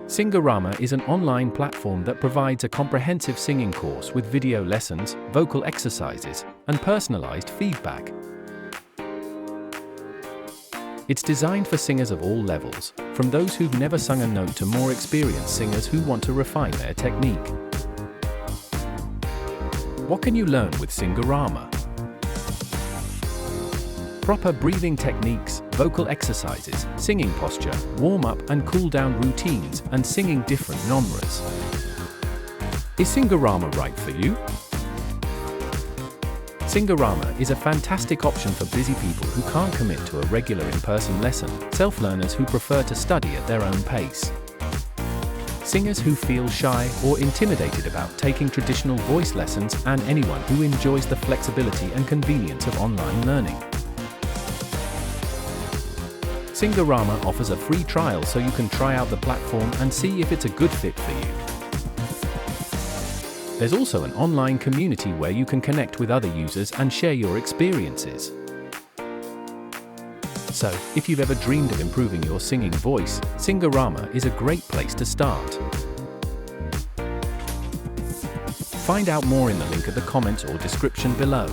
Singorama is an online platform that provides a comprehensive singing course with video lessons, vocal exercises, and personalized feedback. It's designed for singers of all levels, from those who've never sung a note to more experienced singers who want to refine their technique. What can you learn with Singorama? Proper breathing techniques, vocal exercises, singing posture, warm-up and cool-down routines, and singing different genres. Is Singorama right for you? Singorama is a fantastic option for busy people who can't commit to a regular in-person lesson, self-learners who prefer to study at their own pace, singers who feel shy or intimidated about taking traditional voice lessons, and anyone who enjoys the flexibility and convenience of online learning. Singorama offers a free trial so you can try out the platform and see if it's a good fit for you. There's also an online community where you can connect with other users and share your experiences. So, if you've ever dreamed of improving your singing voice, Singorama is a great place to start. Find out more in the link at the comments or description below.